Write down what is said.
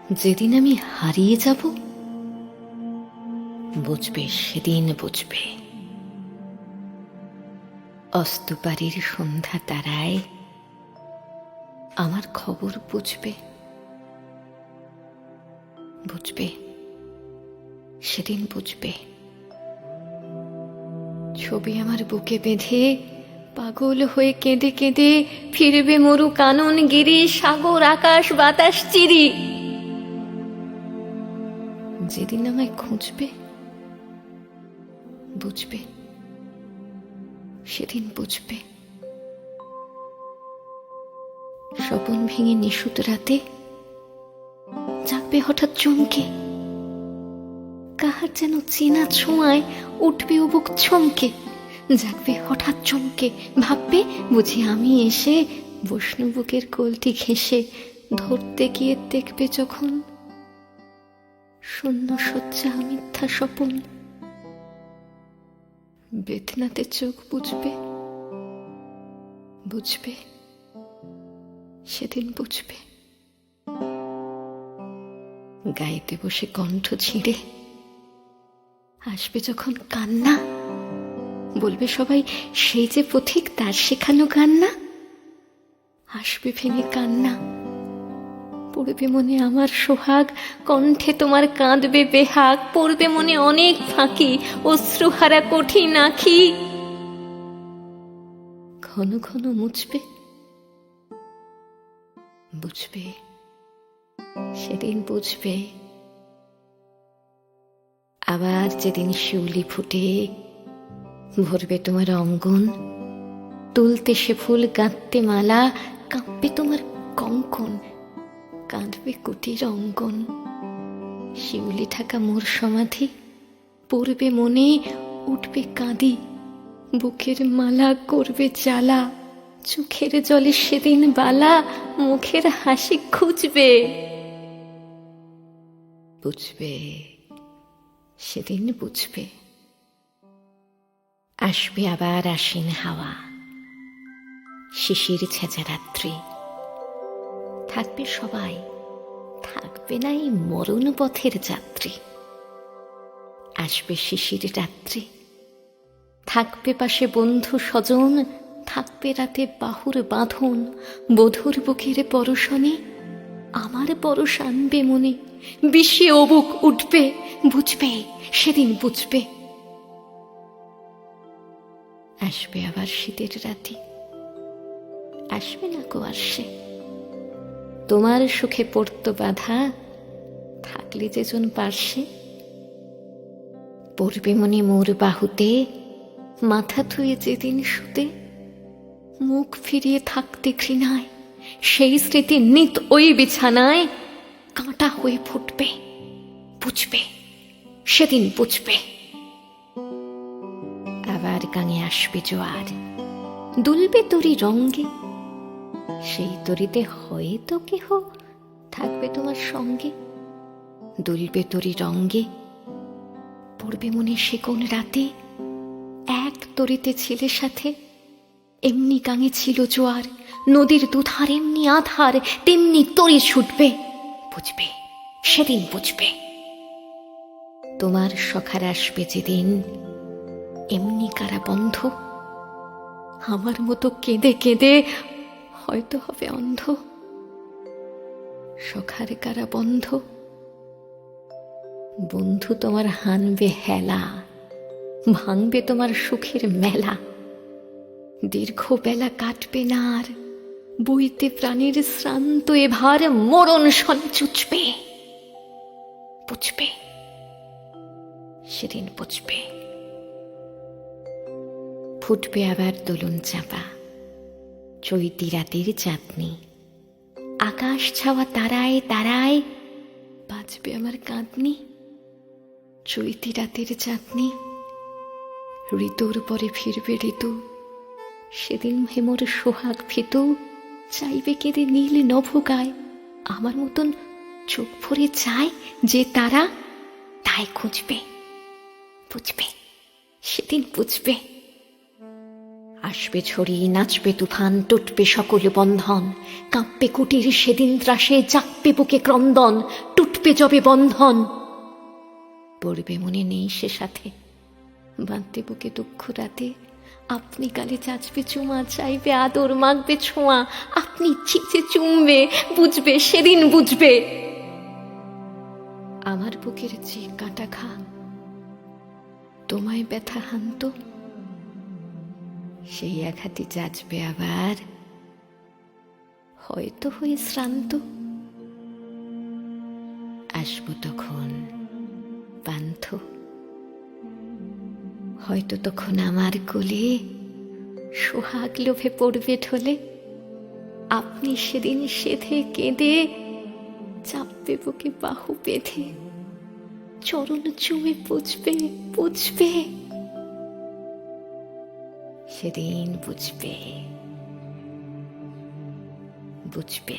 যেদিন আমি হারিয়ে যাব, বুঝবে সেদিন বুঝবে। অস্তপাড়ির সন্ধ্যা তারায় আমার খবর বুঝবে, বুঝবে সেদিন বুঝবে। ছবি আমার বুকে বেঁধে পাগল হয়ে কেঁদে কেঁদে ফিরবে মরু কানন গিরি, সাগর আকাশ বাতাস চিরি। যেদিন আমায় খুঁজবে, বুঝবে সেদিন বুঝবে। স্বপন ভেঙে নিশুত রাতে জাগবে হঠাৎ চমকে, কাহার যেন চেনা ছোঁয়ায় উঠবে ও বুক চমকে। জাগবে হঠাৎ চমকে, ভাববে বুঝি আমি এসে বৈষ্ণব বুকের কোলটি ঘেঁষে ধরতে গিয়ে দেখবে যখন শূন্য শয্যা মিথ্যা স্বপন। বেদনাতে চোখ বুঝবে, বুঝবে সেদিন বুঝবে। গাইতে বসে কণ্ঠ ছিঁড়ে আসবে যখন কান্না, বলবে সবাই সেই যে পথিক তার শেখানো কান্না। আসবে ভেঙে কান্না, পড়বে মনে আমার সোহাগ, কণ্ঠে তোমার কাঁদবে বেহাগ। পড়বে মনে অনেক ফাঁকি, অশ্রুহারা কঠিন আঁখি। ঘন ঘন মুছবে, বুঝবে সেদিন বুঝবে। আবার যেদিন শিউলি ফুটে ভরবে তোমার অঙ্গন, তুলতে সে ফুল গাঁথতে মালা, কাঁপবে তোমার কঙ্কন, কাঁদবে কুটির অঙ্গন। শিউলি ঢাকা মোর সমাধি, পড়বে মনে উঠবে কাঁদি, বুকের মালা করবে জ্বালা। চোখের জলে সেদিন বালা, মুখের হাসি খুঁজবে, বুঝবে সেদিন বুঝবে। আসবে আবার আশ্বিন হাওয়া, শিশির ছেঁচা রাত্রি। থাকবে সবাই, থাকবে না এই মরণ পথের যাত্রী। আসবে শিশির রাত্রি, থাকবে পাশে বন্ধু স্বজন, থাকবে রাতে বাহুর বাঁধন। বধুর বুকের পরশনে আমার পরশ আনবে মনে, বিষে অবুক উঠবে, বুঝবে সেদিন বুঝবে। আসবে আবার শীতের রাতি, আসবে না কো আসে, তোমার সুখে পড়তো বাধা, থাকলে যেজন পার্শ্বে। পড়বে মনে মোর বাহুতে, মাথা থুয়ে যেদিন শুতে, মুখ ফিরিয়ে থাকতে ঘৃণায়, সেই স্মৃতি নিত ওই বিছানায় কাঁটা হয়ে ফুটবে, বুঝবে সেদিন বুঝবে। আবার গাঙে আসবে জোয়ার, দুলবে তরি রঙ্গে, সেই তরিতে হয়তো কেহ থাকবে তোমার সঙ্গে। দুলবে তরি রঙ্গে, পড়বে মনে সে কোন রাতে এক তরিতে ছিলে সাথে। এমনি গাঙে ছিল জোয়ার, নদীর দুধার এমনি আধার, তেমনি তরি ছুটবে, বুঝবে সেদিন বুঝবে। তোমার সখার আসবে যেদিন এমনি কারা বন্ধ, আমার মতো কেঁদে কেঁদে হয়তো হবে অন্ধ। সখার কারা বন্ধ, বন্ধু তোমার হানবে হেলা, ভাঙবে তোমার সুখের মেলা। দীর্ঘ বেলা কাটবে না আর, বইতে প্রাণীর শ্রান্ত এভার, মরণ শনে চুচবে, বুঝবে সেদিন বুঝবে। ফুটবে আবার দোলন চাপা, চৈতি রাতের চাঁদনি, আকাশ ছাওয়া তারায় তারায় বাজবে আমার কাঁদনি। চৈতি রাতের চাঁদনি, ঋতুর পরে ফিরবে ঋতু, সেদিন হেমর সোহাগ ভীতু। চাইবে কেঁদে নীল নভ গায়, আমার মতন চোখ ভরে চায় যে তারা, তাই খুঁজবে, বুঝবে সেদিন বুঝবে। আসবে ঝড়ি, নাচবে তুফান, টুটবে সকল বন্ধন, কাঁপবে কুটির সেদিন ত্রাসে, জাগবে বুকে ক্রন্দন, টুটবে যবে বন্ধন। পড়বে মনে নেই সে সাথে, বাঁধতে বুকে দুঃখ রাতে, আপনি কালে চাচবে চুমা, চাইবে আদর, মাগবে ছোঁয়া, আপনি চিচে চুমবে, বুঝবে সেদিন বুঝবে। আমার বুকের যে কাঁটা ঘা তোমায় ব্যথা হানত, সেই আঘাতে যাচবে আবার, হয়তো হয়ে শ্রান্ত। আসবো তখন পান্থ, হয়তো তখন আমার কোলে সোহাগ লোভে পড়বে ঢলে, আপনি সেদিন সেধে কেঁদে চাপবে বুকে বাহু বেঁধে, চরণ চুমে বুঝবে বুঝবে, সেদিন বুঝবে বুঝবে।